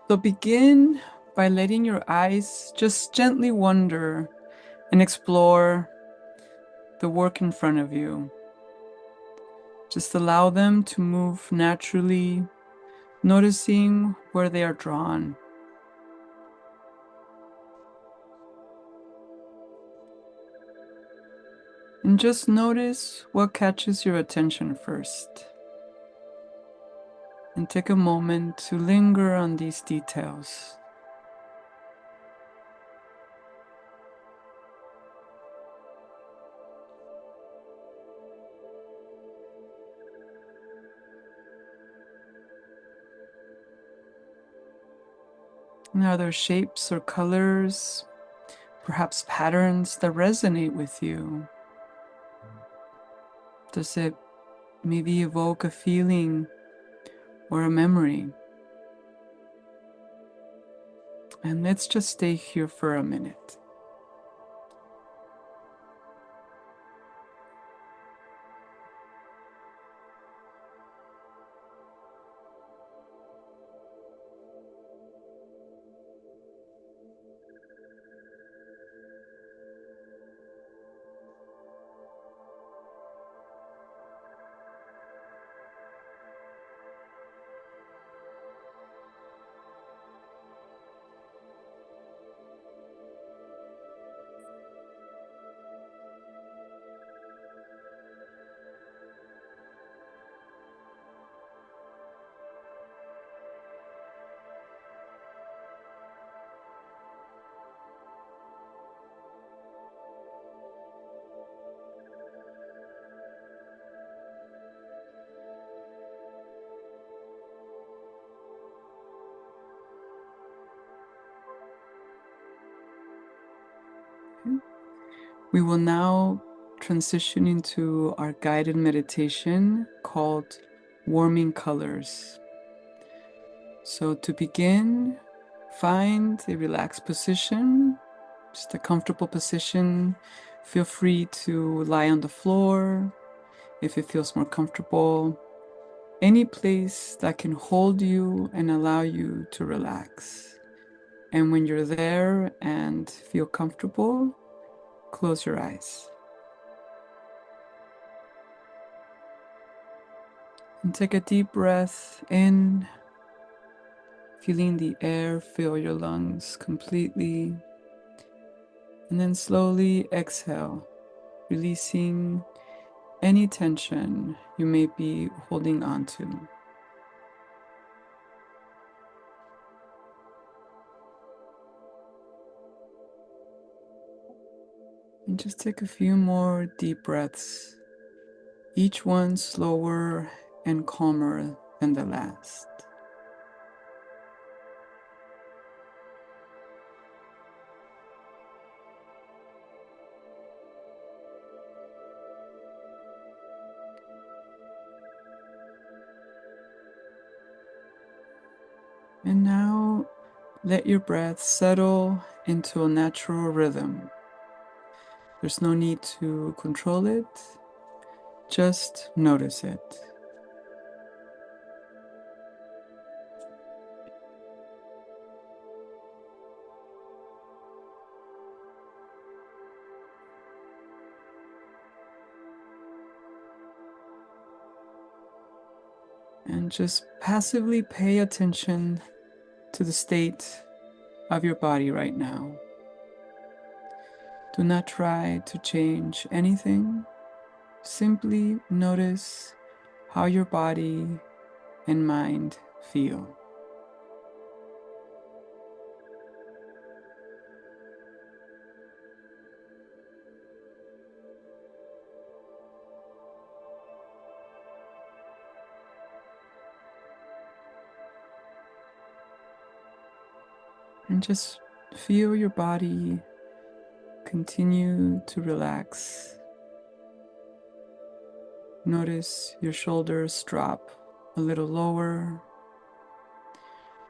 So begin by letting your eyes just gently wander and explore the work in front of you. Just allow them to move naturally, noticing where they are drawn. And just notice what catches your attention first. And take a moment to linger on these details. And are there shapes or colors, perhaps patterns that resonate with you? Does it maybe evoke a feeling or a memory? And let's just stay here for a minute. We will now transition into our guided meditation called Warming Colors. So to begin, find a relaxed position, just a comfortable position. Feel free to lie on the floor if it feels more comfortable. Any place that can hold you and allow you to relax. And when you're there and feel comfortable, close your eyes. And take a deep breath in, feeling the air fill your lungs completely. And then slowly exhale, releasing any tension you may be holding on to. And just take a few more deep breaths, each one slower and calmer than the last. And now let your breath settle into a natural rhythm. There's no need to control it, just notice it. And just passively pay attention to the state of your body right now. Do not try to change anything. Simply notice how your body and mind feel. And just feel your body continue to relax. Notice your shoulders drop a little lower,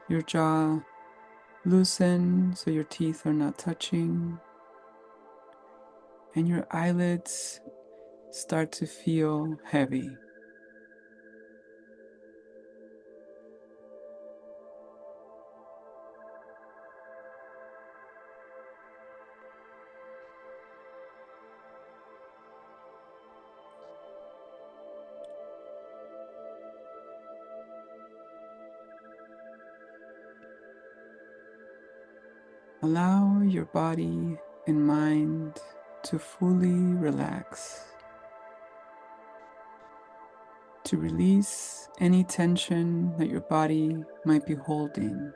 your jaw loosen so your teeth are not touching, and your eyelids start to feel heavy. Allow your body and mind to fully relax, to release any tension that your body might be holding.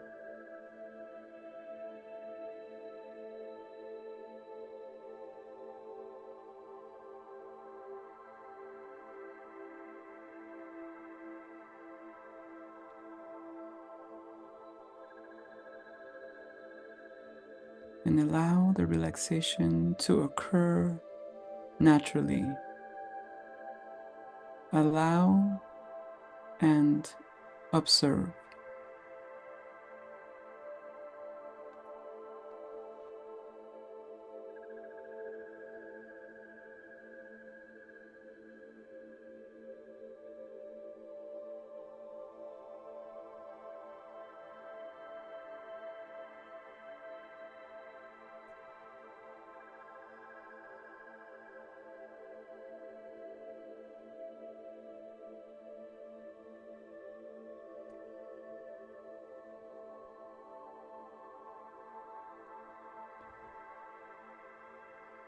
And allow the relaxation to occur naturally. Allow and observe.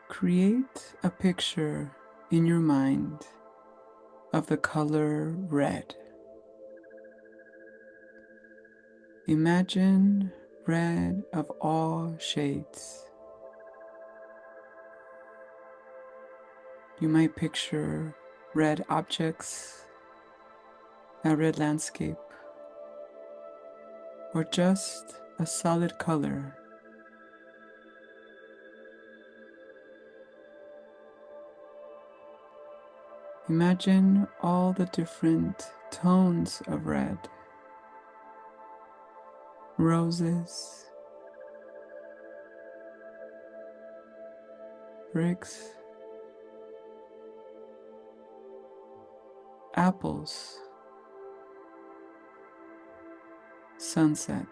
Create a picture in your mind of the color red. Imagine red of all shades. You might picture red objects, a red landscape, or just a solid color. Imagine all the different tones of red. Roses, bricks, apples, sunset.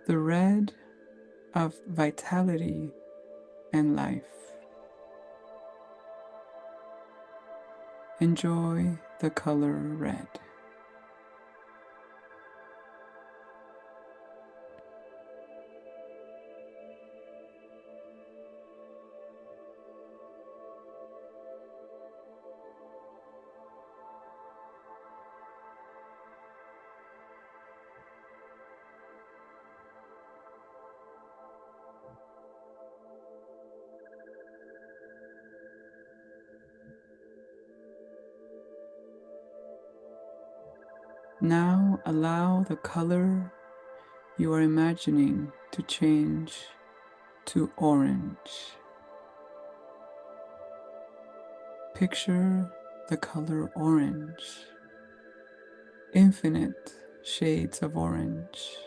The red of vitality and life. Enjoy the color red. Now allow the color you are imagining to change to orange. Picture the color orange, infinite shades of orange.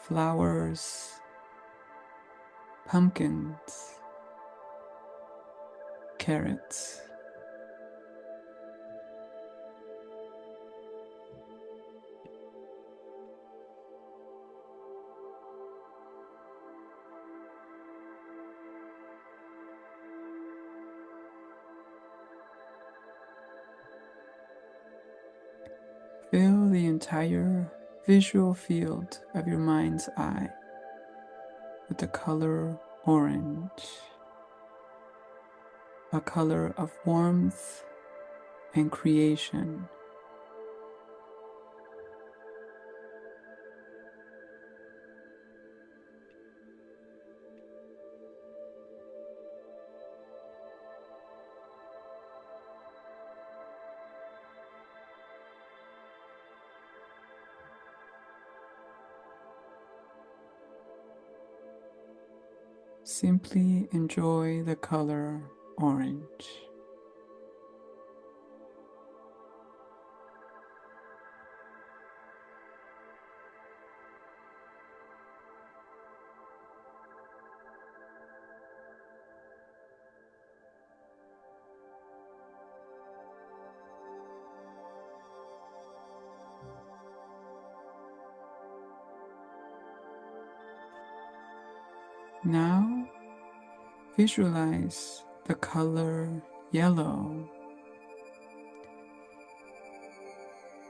Flowers, pumpkins, carrots. Fill the entire visual field of your mind's eye with the color orange, a color of warmth and creation. Simply enjoy the color orange. Now visualize the color yellow.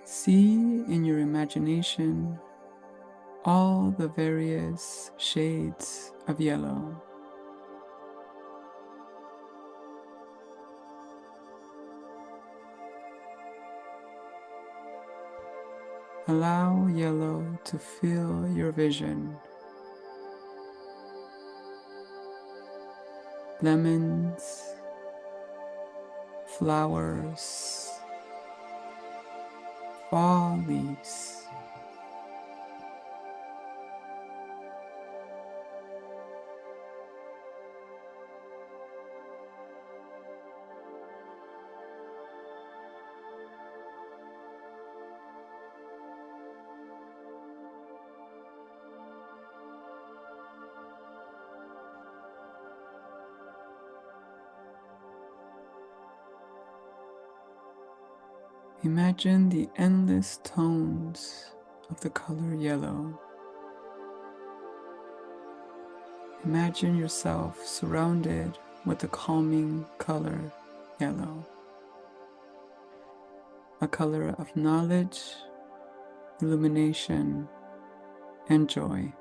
See in your imagination all the various shades of yellow. Allow yellow to fill your vision. Lemons, flowers, fall leaves. Imagine the endless tones of the color yellow. Imagine yourself surrounded with the calming color yellow, a color of knowledge, illumination, and joy.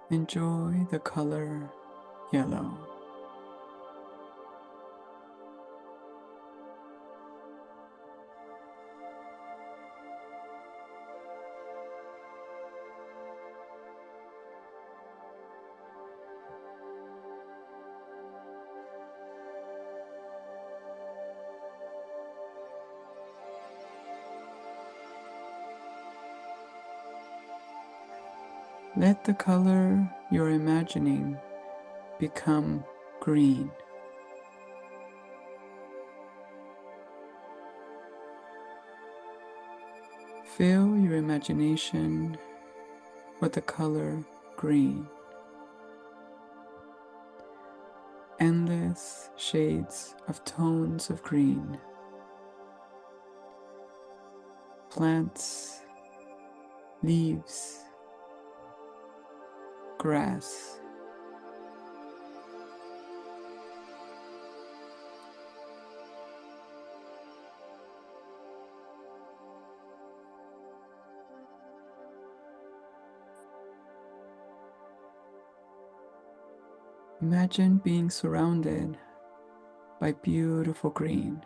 Enjoy the color yellow. Let the color you're imagining become green. Fill your imagination with the color green. Endless shades of tones of green. Plants, leaves, grass. Imagine being surrounded by beautiful green.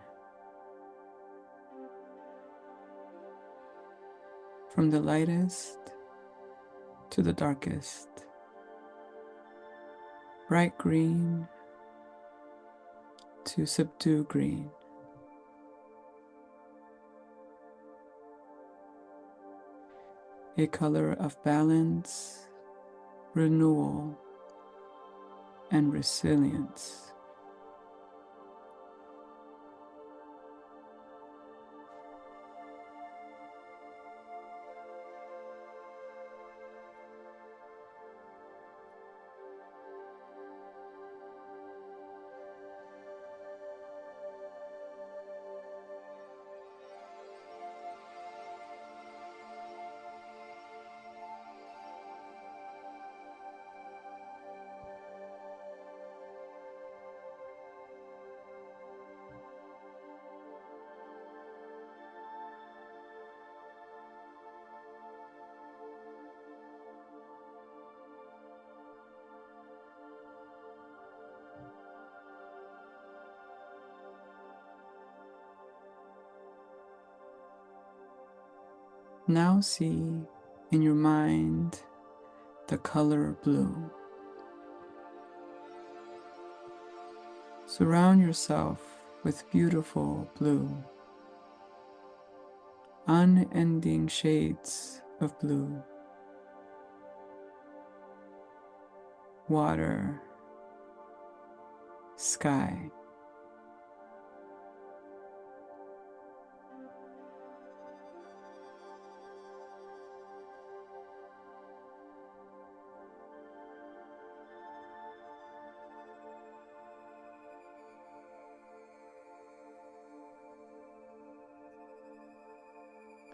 From the lightest to the darkest. Bright green to subdued green. A color of balance, renewal, and resilience. Now see in your mind the color blue. Surround yourself with beautiful blue, unending shades of blue. Water, sky.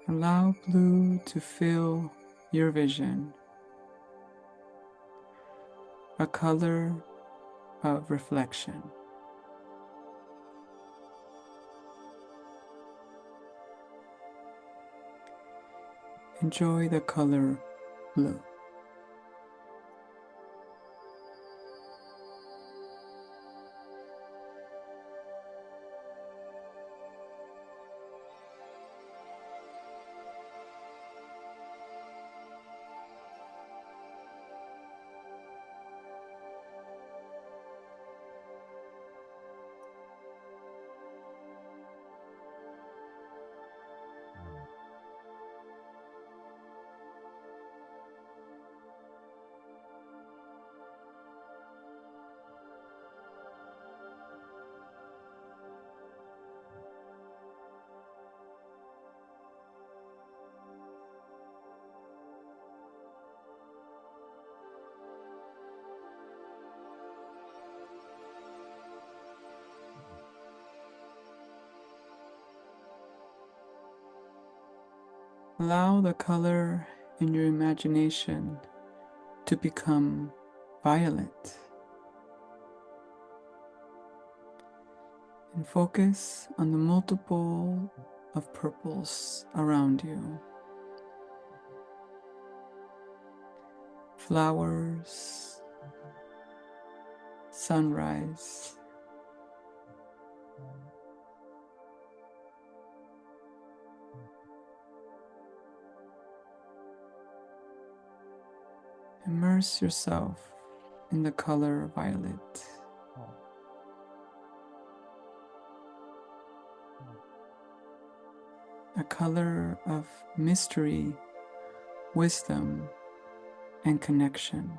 Allow blue to fill your vision, a color of reflection. Enjoy the color blue. Allow the color in your imagination to become violet, and focus on the multiple of purples around you. Flowers, sunrise, immerse yourself in the color violet. A color of mystery, wisdom, and connection.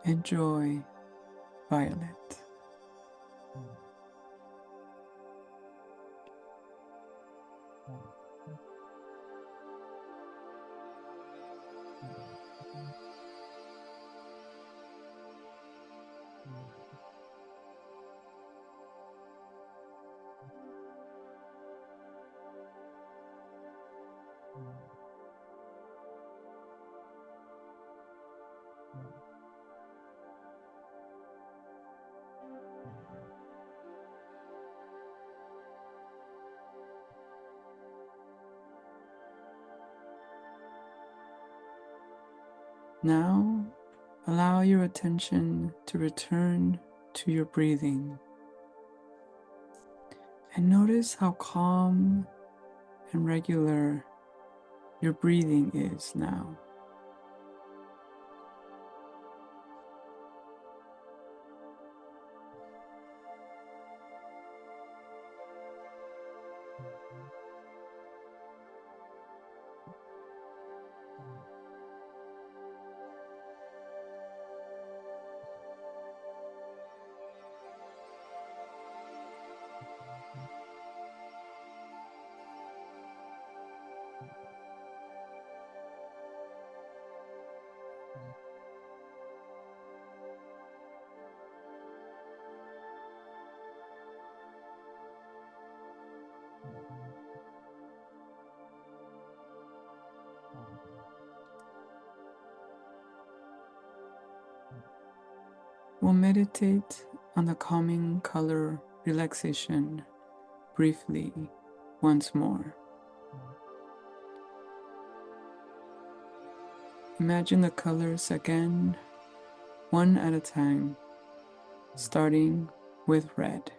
Enjoy violet. Now, allow your attention to return to your breathing, and notice how calm and regular your breathing is now. We'll meditate on the calming color relaxation briefly once more. Imagine the colors again, one at a time, starting with red.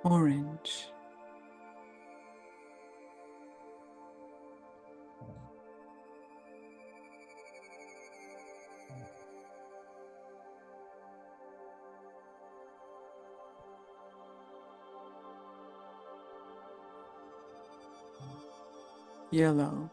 Orange. Yellow.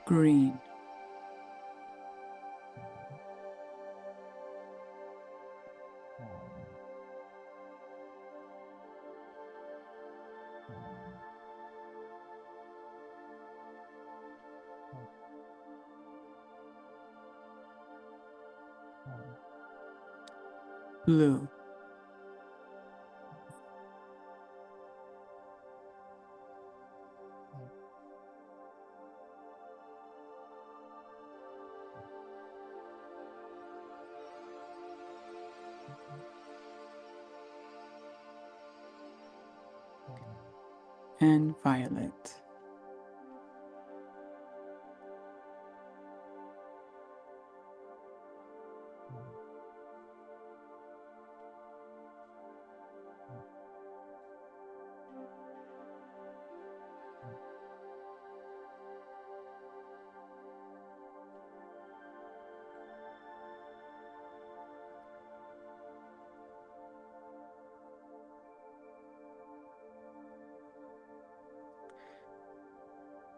Green. Blue. And violet.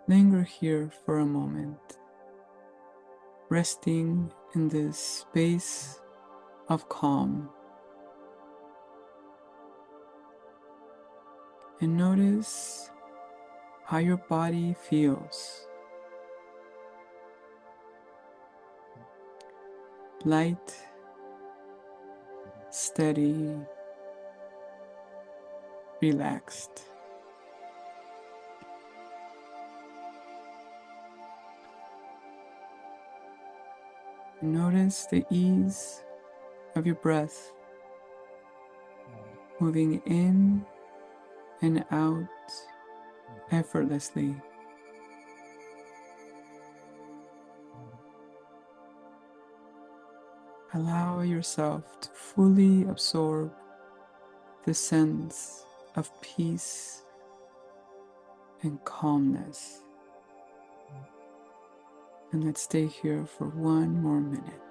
Linger here for a moment, resting in this space of calm. And notice how your body feels. Light, steady, relaxed. Notice the ease of your breath moving in and out effortlessly. Allow yourself to fully absorb the sense of peace and calmness. And let's stay here for one more minute.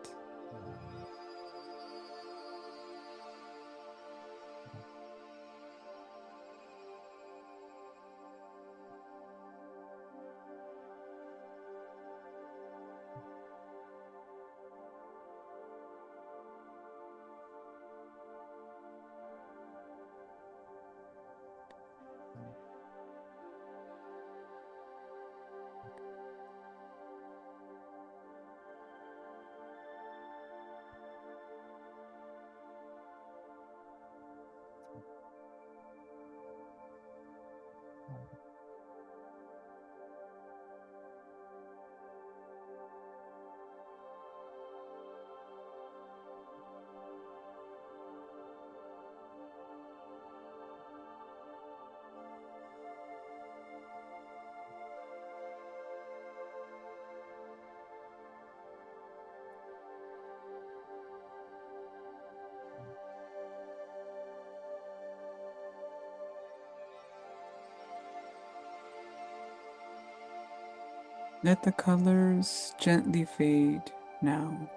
Let the colors gently fade now,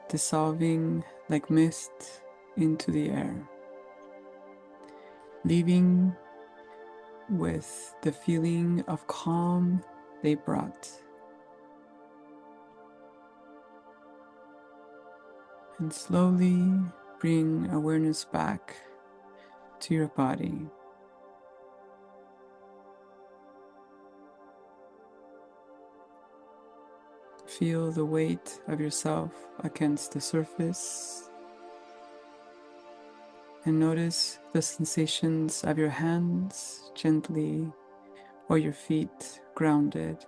dissolving like mist into the air, leaving with the feeling of calm they brought. And slowly bring awareness back to your body. Feel the weight of yourself against the surface. And notice the sensations of your hands gently or your feet grounded.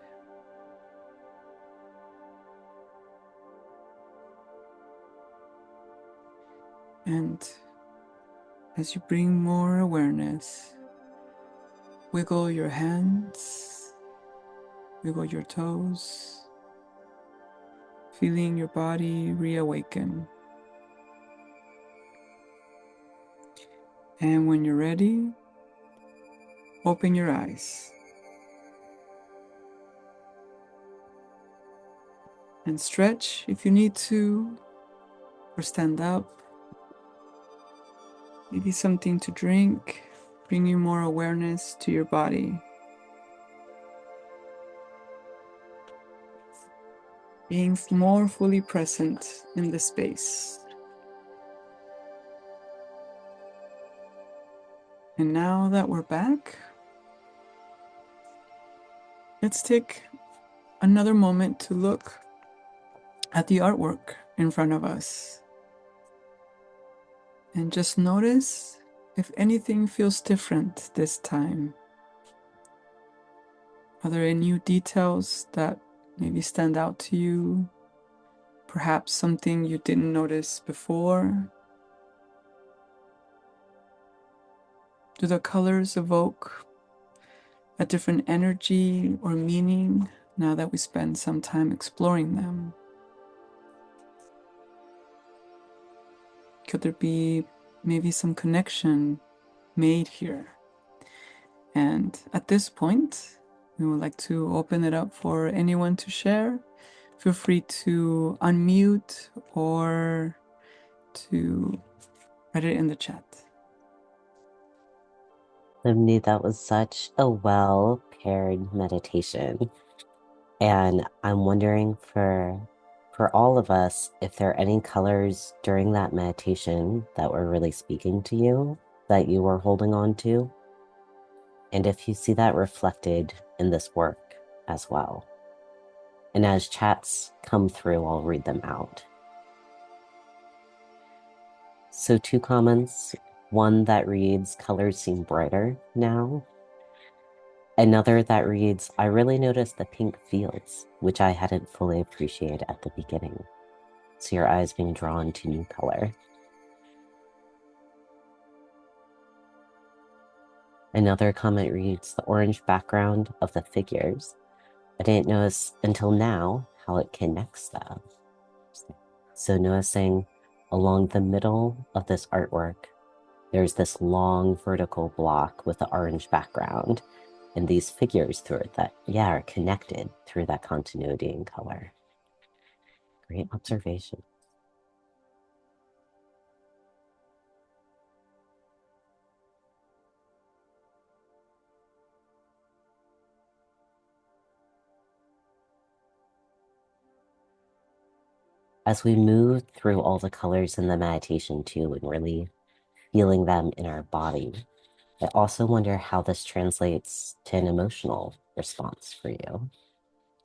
And as you bring more awareness, wiggle your hands, wiggle your toes, feeling your body reawaken. And when you're ready, open your eyes and stretch if you need to, or stand up. Maybe something to drink, bringing more awareness to your body. Being more fully present in the space. And now that we're back, let's take another moment to look at the artwork in front of us. And just notice if anything feels different this time. Are there any new details that maybe stand out to you? Perhaps something you didn't notice before? Do the colors evoke a different energy or meaning now that we spend some time exploring them? Could there be maybe some connection made here? And at this point, we would like to open it up for anyone to share. Feel free to unmute or to write it in the chat. Libni, that was such a well-paired meditation. And I'm wondering for all of us, if there are any colors during that meditation that were really speaking to you, that you were holding on to, and if you see that reflected in this work as well. And as chats come through, I'll read them out. So 2 comments, one that reads, colors seem brighter now. Another that reads, I really noticed the pink fields, which I hadn't fully appreciated at the beginning. So your eyes being drawn to new color. Another comment reads, the orange background of the figures. I didn't notice until now how it connects them. So noticing along the middle of this artwork, there's this long vertical block with the orange background and these figures through it that, are connected through that continuity in color. Great observation. As we move through all the colors in the meditation too, and really feeling them in our body, I also wonder how this translates to an emotional response for you.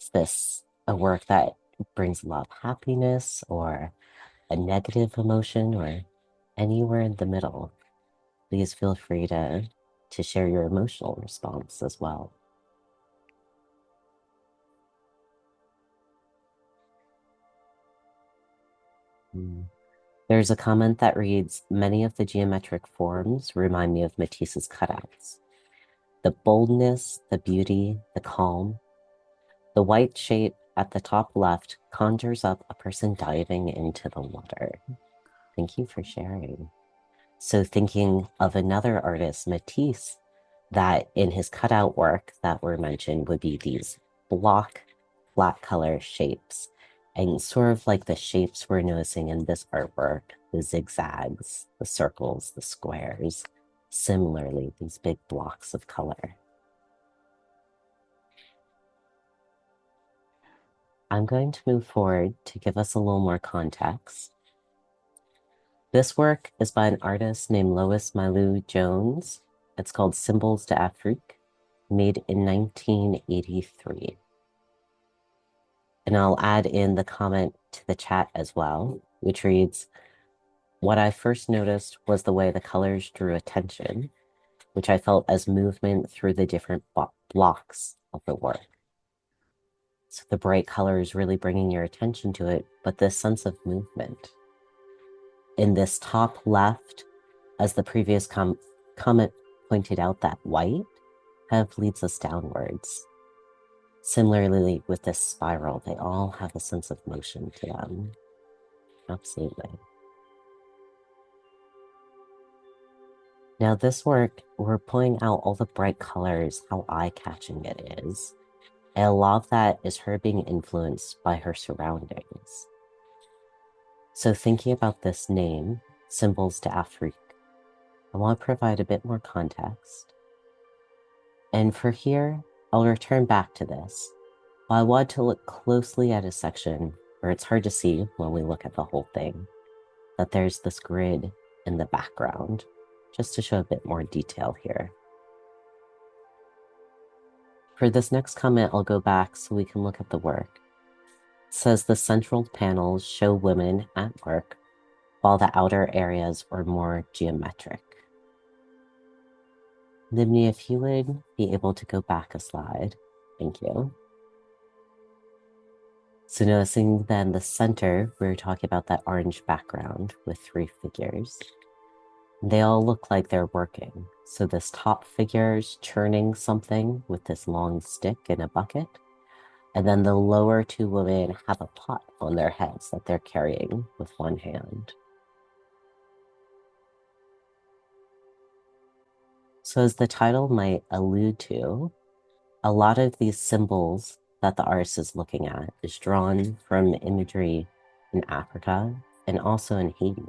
Is this a work that brings a lot of happiness or a negative emotion or anywhere in the middle? Please feel free to share your emotional response as well. There's a comment that reads, many of the geometric forms remind me of Matisse's cutouts. The boldness, the beauty, the calm. The white shape at the top left conjures up a person diving into the water. Thank you for sharing. So thinking of another artist, Matisse, that in his cutout work that were mentioned would be these block, flat color shapes. And sort of like the shapes we're noticing in this artwork, the zigzags, the circles, the squares, similarly, these big blocks of color. I'm going to move forward to give us a little more context. This work is by an artist named Loïs Mailou Jones. It's called Symbols d'Afrique, made in 1983. And I'll add in the comment to the chat as well, which reads, what I first noticed was the way the colors drew attention, which I felt as movement through the different blocks of the work. So the bright colors really bringing your attention to it, but this sense of movement. In this top left, as the previous comment pointed out, that white kind of leads us downwards. Similarly, with this spiral, they all have a sense of motion to them. Absolutely. Now this work, we're pulling out all the bright colors, how eye-catching it is. And a lot of that is her being influenced by her surroundings. So thinking about this name, Symbols d'Afrique, I want to provide a bit more context. And for here, I'll return back to this, but I want to look closely at a section where it's hard to see when we look at the whole thing, that there's this grid in the background, just to show a bit more detail here. For this next comment, I'll go back so we can look at the work. It says the central panels show women at work, while the outer areas are more geometric. Libni, if you would be able to go back a slide. Thank you. So noticing then the center, we were talking about that orange background with 3 figures. They all look like they're working. So this top figure is churning something with this long stick in a bucket. And then the lower 2 women have a pot on their heads that they're carrying with one hand. So as the title might allude to, a lot of these symbols that the artist is looking at is drawn from imagery in Africa and also in Haiti.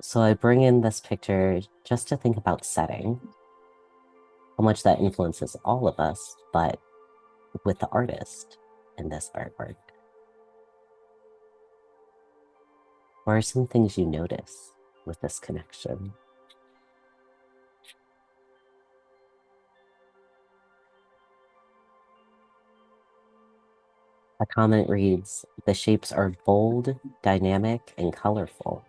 So I bring in this picture just to think about setting, how much that influences all of us, but with the artist in this artwork. What are some things you notice with this connection? A comment reads, the shapes are bold, dynamic, and colorful,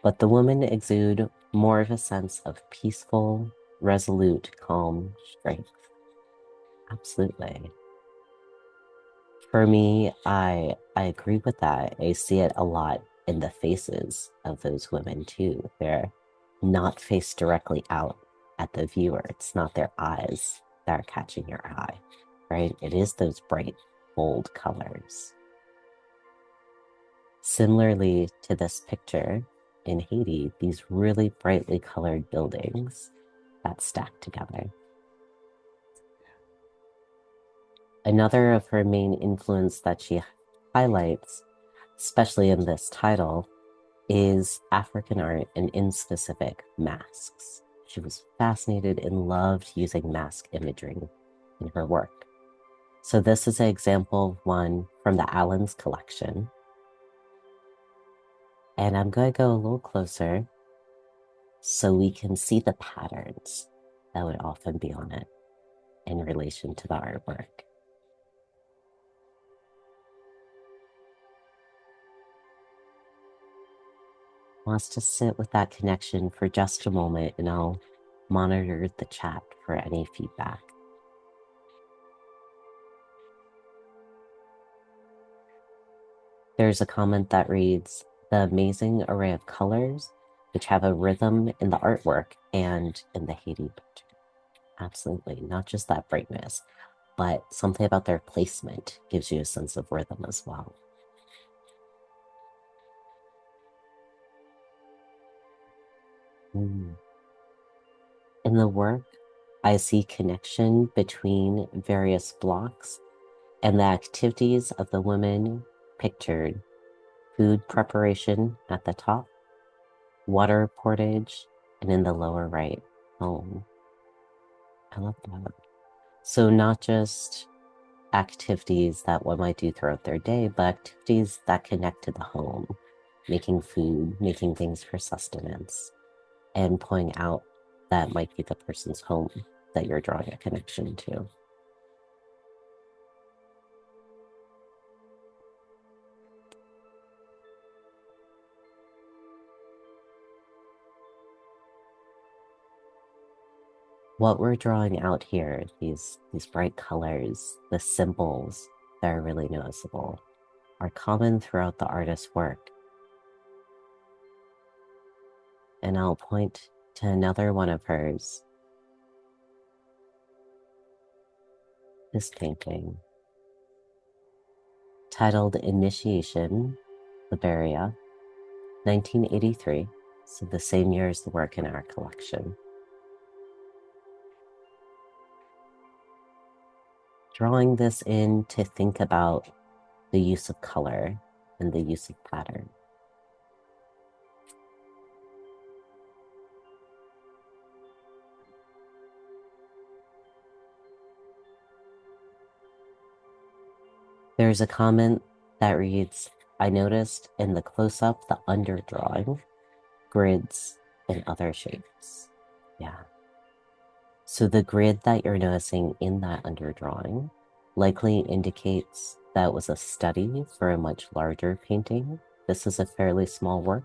but the women exude more of a sense of peaceful, resolute, calm strength. Absolutely. For me, I agree with that. I see it a lot in the faces of those women too. They're not faced directly out at the viewer. It's not their eyes that are catching your eye, right? It is those bright, bold colors. Similarly to this picture in Haiti, these really brightly colored buildings that stack together. Another of her main influence that she highlights, especially in this title, is African art and in specific masks. She was fascinated and loved using mask imagery in her work. So this is an example of one from the Allen's collection. And I'm going to go a little closer so we can see the patterns that would often be on it in relation to the artwork. Wants to sit with that connection for just a moment, and I'll monitor the chat for any feedback. There's a comment that reads, the amazing array of colors, which have a rhythm in the artwork and in the Haiti picture. Absolutely, not just that brightness, but something about their placement gives you a sense of rhythm as well. In the work, I see connection between various blocks and the activities of the women pictured. Food preparation at the top, water portage, and in the lower right, home. I love that. So not just activities that one might do throughout their day, but activities that connect to the home, making food, making things for sustenance, and pointing out that might be the person's home that you're drawing a connection to. What we're drawing out here, these bright colors, the symbols that are really noticeable, are common throughout the artist's work. And I'll point to another one of hers, this painting, titled Initiation, Liberia, 1983, so the same year as the work in our collection. Drawing this in to think about the use of color and the use of pattern. There's a comment that reads, I noticed in the close-up the underdrawing, grids, and other shapes. Yeah. So the grid that you're noticing in that underdrawing likely indicates that it was a study for a much larger painting. This is a fairly small work.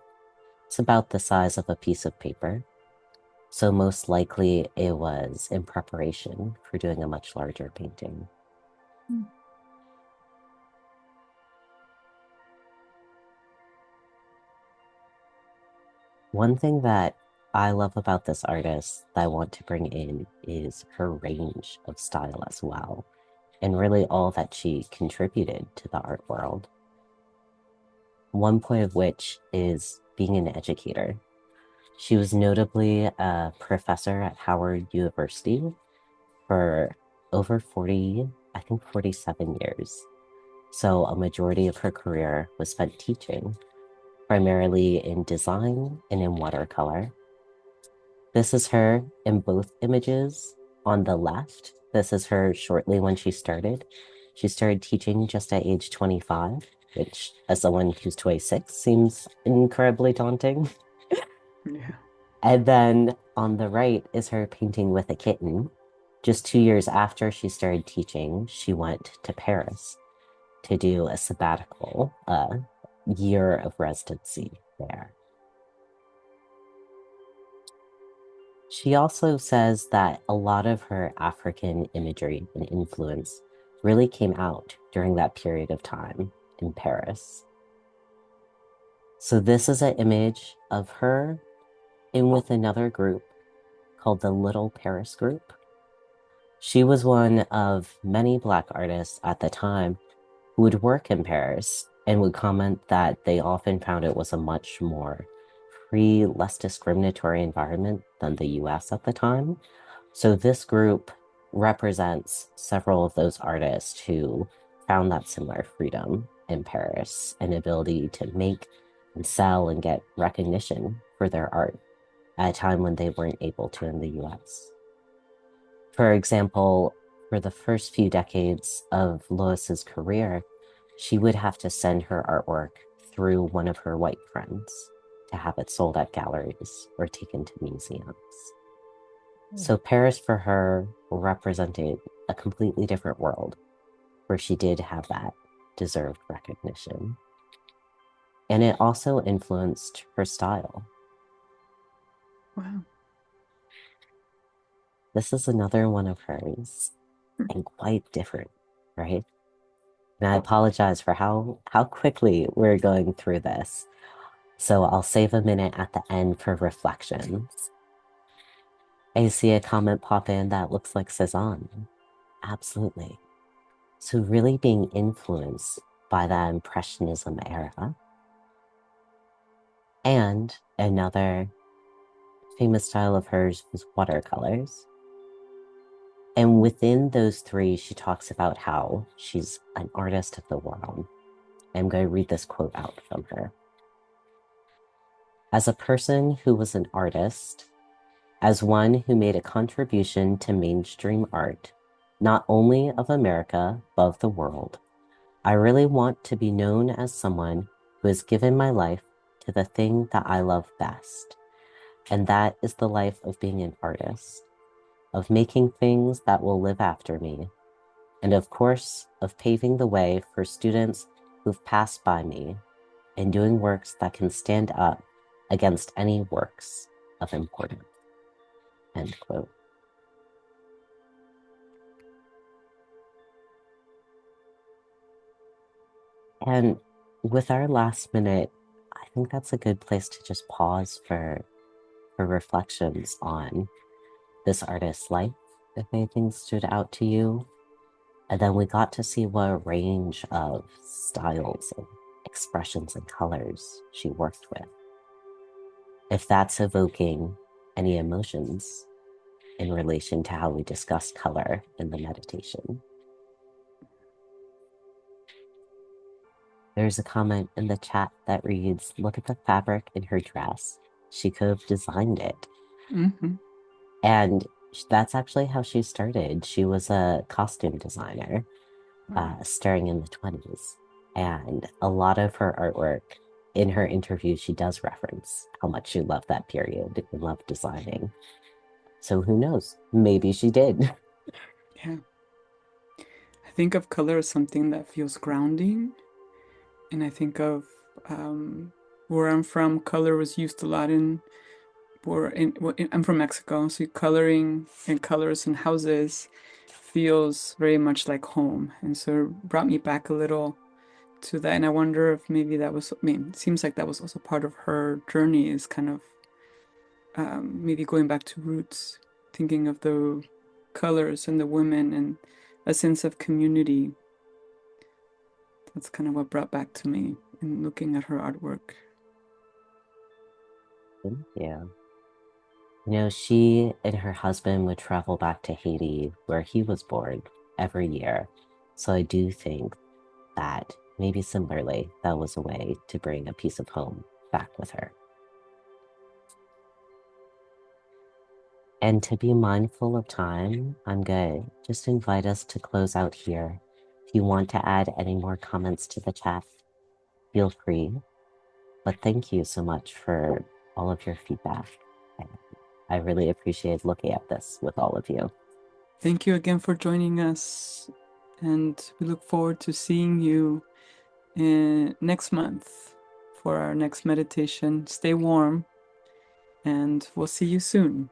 It's about the size of a piece of paper. So most likely it was in preparation for doing a much larger painting. One thing that I love about this artist that I want to bring in is her range of style as well, and really all that she contributed to the art world. One point of which is being an educator. She was notably a professor at Howard University for over 40, I think 47 years. So a majority of her career was spent teaching, primarily in design and in watercolor. This is her in both images. On the left, this is her shortly when she started. She started teaching just at age 25, which as someone who's 26 seems incredibly daunting. Yeah. And then on the right is her painting with a kitten. Just 2 years after she started teaching, she went to Paris to do a sabbatical, year of residency there. She also says that a lot of her African imagery and influence really came out during that period of time in Paris. So this is an image of her in with another group called the Little Paris Group. She was one of many Black artists at the time who would work in Paris and would comment that they often found it was a much more free, less discriminatory environment than the US at the time. So this group represents several of those artists who found that similar freedom in Paris and ability to make and sell and get recognition for their art at a time when they weren't able to in the US. For example, for the first few decades of Lois's career, she would have to send her artwork through one of her white friends to have it sold at galleries or taken to museums. So Paris for her represented a completely different world where she did have that deserved recognition. And it also influenced her style. Wow. This is another one of hers and quite different, right? And I apologize for how quickly we're going through this. So I'll save a minute at the end for reflections. I see a comment pop in that looks like Cezanne. Absolutely. So really being influenced by that Impressionism era. And another famous style of hers was watercolors. And within those three, she talks about how she's an artist of the world. I'm going to read this quote out from her. As a person who was an artist, as one who made a contribution to mainstream art, not only of America, but of the world, I really want to be known as someone who has given my life to the thing that I love best. And that is the life of being an artist, of making things that will live after me, and of course, of paving the way for students who've passed by me and doing works that can stand up against any works of importance. End quote. And with our last minute, I think that's a good place to just pause for reflections on this artist's life, if anything stood out to you. And then we got to see what range of styles and expressions and colors she worked with. If that's evoking any emotions in relation to how we discussed color in the meditation. There's a comment in the chat that reads, "Look at the fabric in her dress. She could have designed it." Mm-hmm. And that's actually how she started. She was a costume designer, starting in the 20s. And a lot of her artwork, in her interview, she does reference how much she loved that period and loved designing. So who knows? Maybe she did. Yeah. I think of color as something that feels grounding. And I think of where I'm from, color was used a lot I'm from Mexico, so coloring and colors in houses feels very much like home. And so it brought me back a little to that. And I wonder if maybe that was, I mean, it seems like that was also part of her journey, is kind of maybe going back to roots, thinking of the colors and the women and a sense of community. That's kind of what brought back to me in looking at her artwork. Yeah. You know, she and her husband would travel back to Haiti, where he was born, every year. So I do think that maybe similarly, that was a way to bring a piece of home back with her. And to be mindful of time, I'm going to just invite us to close out here. If you want to add any more comments to the chat, feel free. But thank you so much for all of your feedback. I really appreciate looking at this with all of you. Thank you again for joining us, and we look forward to seeing you next month for our next meditation. Stay warm, and we'll see you soon.